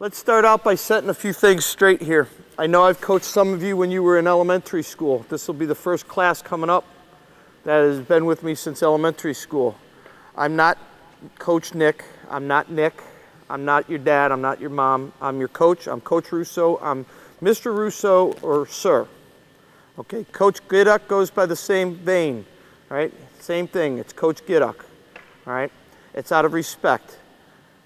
Let's start out by setting a few things straight here. I know I've coached some of you when you were in elementary school. This will be the first class coming up that has been with me since elementary school. I'm not Coach Nick. I'm not Nick. I'm not your dad. I'm not your mom. I'm your coach. I'm Coach Russo. I'm Mr. Russo or Sir. Okay, Coach Gidduck goes by the same vein, all right? Same thing, it's Coach Gidduck, all right? It's out of respect.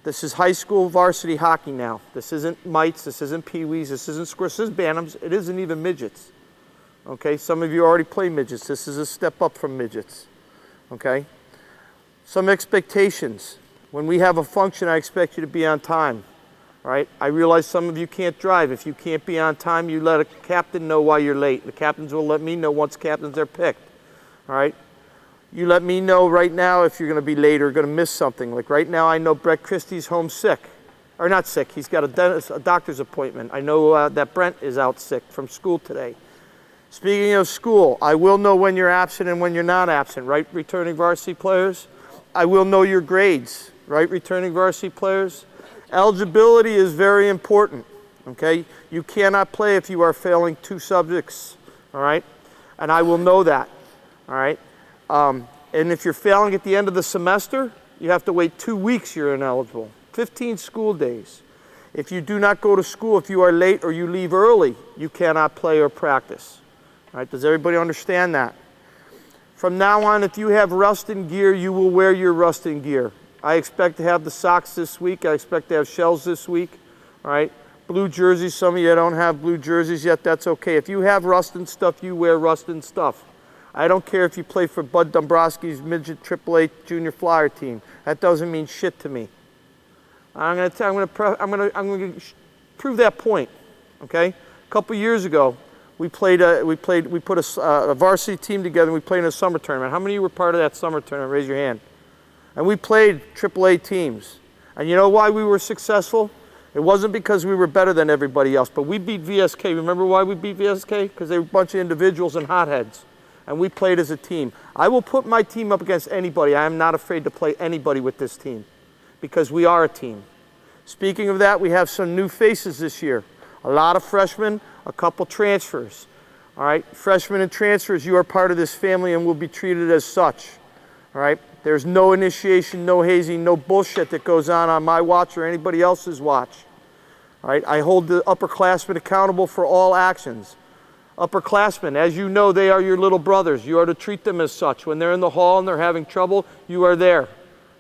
This is high school varsity hockey now. This isn't mites, this isn't peewees, this isn't squares, this is bantams, it isn't even midgets. Okay, some of you already play midgets. This is a step up from midgets, okay? Some expectations. When we have a function, I expect you to be on time, all right? I realize some of you can't drive. If you can't be on time, you let a captain know why you're late. The captains will let me know once captains are picked, all right? You let me know right now if you're going to be late or going to miss something. Like right now, I know Brett Christie's home sick. Or not sick, he's got a doctor's appointment. I know that Brent is out sick from school today. Speaking of school, I will know when you're absent and when you're not absent, right, returning varsity players? I will know your grades, right, returning varsity players? Eligibility is very important, okay? You cannot play if you are failing 2 subjects, all right? And I will know that, all right? And if you're failing at the end of the semester, you have to wait 2 weeks, you're ineligible. 15 school days. If you do not go to school, if you are late or you leave early, you cannot play or practice. All right, does everybody understand that? From now on, if you have Rustin gear, you will wear your Rustin gear. I expect to have the socks this week. I expect to have shells this week. All right, blue jerseys. Some of you don't have blue jerseys yet. That's okay. If you have Rustin stuff, you wear Rustin stuff. I don't care if you play for Bud Dombrowski's midget AAA junior flyer team. That doesn't mean shit to me. I'm going to prove that point. Okay, a couple years ago, we put a varsity team together and we played in a summer tournament. How many of you were part of that summer tournament? Raise your hand. And we played AAA teams. And you know why we were successful? It wasn't because we were better than everybody else, but we beat VSK. Remember why we beat VSK? Because they were a bunch of individuals and hotheads. And we played as a team. I will put my team up against anybody. I am not afraid to play anybody with this team because we are a team. Speaking of that, we have some new faces this year. A lot of freshmen, a couple transfers. All right, freshmen and transfers, you are part of this family and will be treated as such. All right, there's no initiation, no hazing, no bullshit that goes on my watch or anybody else's watch. All right, I hold the upperclassmen accountable for all actions. Upperclassmen, as you know, they are your little brothers. You are to treat them as such. When they're in the hall and they're having trouble, you are there,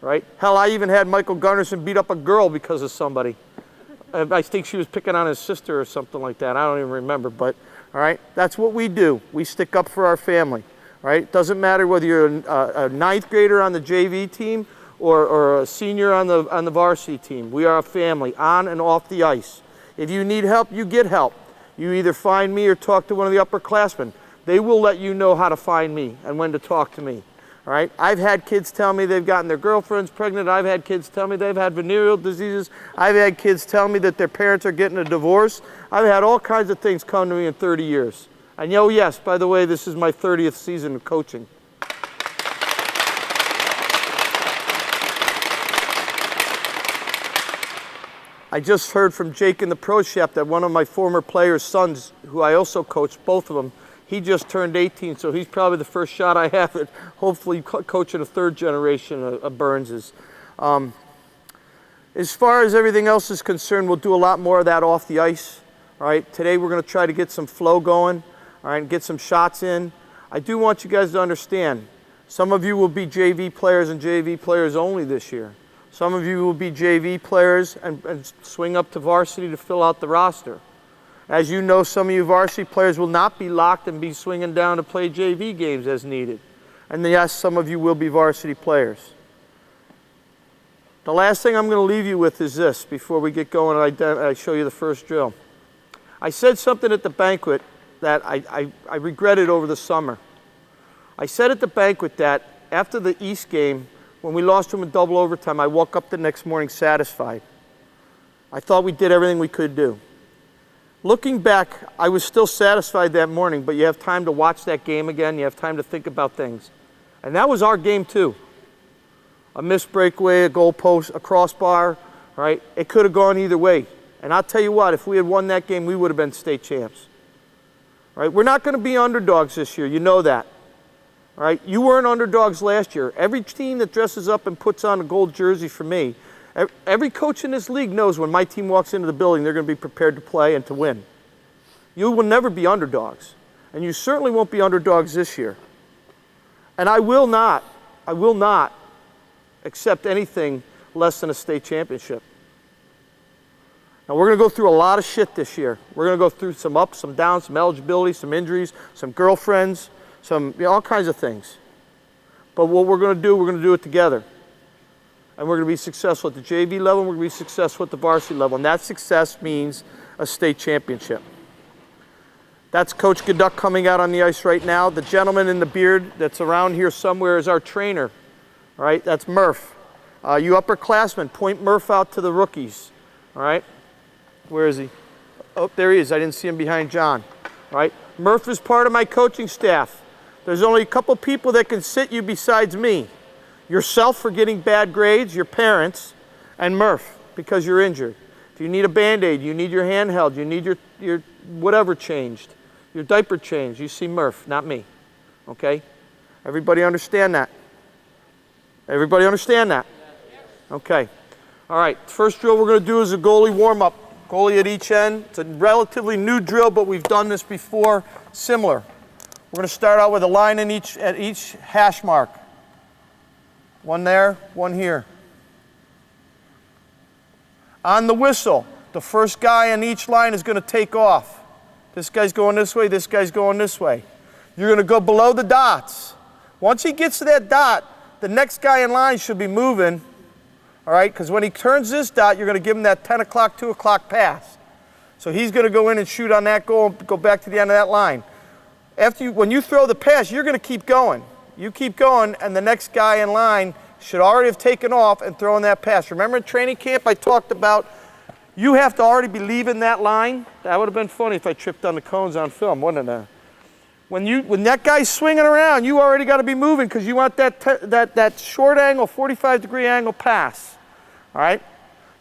right? Hell, I even had Michael Gunnarsson beat up a girl because of somebody. I think she was picking on his sister or something like that. I don't even remember, but all right, that's what we do. We stick up for our family, right? It doesn't matter whether you're a 9th grader on the JV team or a senior on the varsity team. We are a family, on and off the ice. If you need help, you get help. You either find me or talk to one of the upperclassmen. They will let you know how to find me and when to talk to me. All right? I've had kids tell me they've gotten their girlfriends pregnant. I've had kids tell me they've had venereal diseases. I've had kids tell me that their parents are getting a divorce. I've had all kinds of things come to me in 30 years. And yes, by the way, this is my 30th season of coaching. I just heard from Jake in the pro shop that one of my former players' sons, who I also coached, both of them, he just turned 18, so he's probably the first shot I have at hopefully coaching a 3rd generation of Burnses. As far as everything else is concerned, we'll do a lot more of that off the ice. All right, today we're going to try to get some flow going, all right, and get some shots in. I do want you guys to understand, some of you will be JV players and JV players only this year. Some of you will be JV players and swing up to varsity to fill out the roster. As you know, some of you varsity players will not be locked and be swinging down to play JV games as needed. And yes, some of you will be varsity players. The last thing I'm going to leave you with is this before we get going and I show you the first drill. I said something at the banquet that I regretted over the summer. I said at the banquet that after the East game, when we lost them in double overtime, I woke up the next morning satisfied. I thought we did everything we could do. Looking back, I was still satisfied that morning, but you have time to watch that game again. You have time to think about things. And that was our game too. A missed breakaway, a goal post, a crossbar, right? It could have gone either way. And I'll tell you what, if we had won that game, we would have been state champs. All right? We're not going to be underdogs this year. You know that. All right? You weren't underdogs last year. Every team that dresses up and puts on a gold jersey for me, every coach in this league knows when my team walks into the building, they're going to be prepared to play and to win. You will never be underdogs. And you certainly won't be underdogs this year. And I will not accept anything less than a state championship. Now, we're going to go through a lot of shit this year. We're going to go through some ups, some downs, some eligibility, some injuries, some girlfriends, all kinds of things. But what we're going to do it together. And we're going to be successful at the JV level, and we're going to be successful at the varsity level. And that success means a state championship. That's Coach Gaduck coming out on the ice right now. The gentleman in the beard that's around here somewhere is our trainer. All right, that's Murph. You upperclassmen, point Murph out to the rookies. All right. Where is he? Oh, there he is. I didn't see him behind John. All right. Murph is part of my coaching staff. There's only a couple people that can sit you besides me. Yourself for getting bad grades, your parents, and Murph because you're injured. If you need a Band-Aid, you need your hand held, you need your whatever changed, your diaper changed, you see Murph, not me. Okay? Everybody understand that? Everybody understand that? Okay. All right. First drill we're going to do is a goalie warm-up. Goalie at each end. It's a relatively new drill, but we've done this before. Similar. We're going to start out with a line in at each hash mark. One there, one here. On the whistle, the first guy on each line is going to take off. This guy's going this way, this guy's going this way. You're going to go below the dots. Once he gets to that dot, the next guy in line should be moving. All right, because when he turns this dot, you're going to give him that 10 o'clock, 2 o'clock pass. So he's going to go in and shoot on that goal and go back to the end of that line. When you throw the pass, you're going to keep going. You keep going, and the next guy in line should already have taken off and thrown that pass. Remember in training camp I talked about you have to already be leaving that line? That would have been funny if I tripped on the cones on film, wouldn't it? When that guy's swinging around, you already got to be moving because you want that short angle, 45-degree angle pass. All right?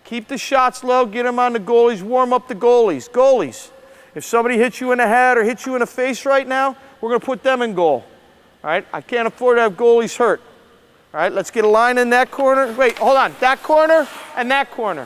Keep the shots low, get them on the goalies, warm up the goalies. Goalies, if somebody hits you in the head or hits you in the face right now, we're going to put them in goal. All right? I can't afford to have goalies hurt. All right? Let's get a line in that corner. Wait, hold on. That corner and that corner.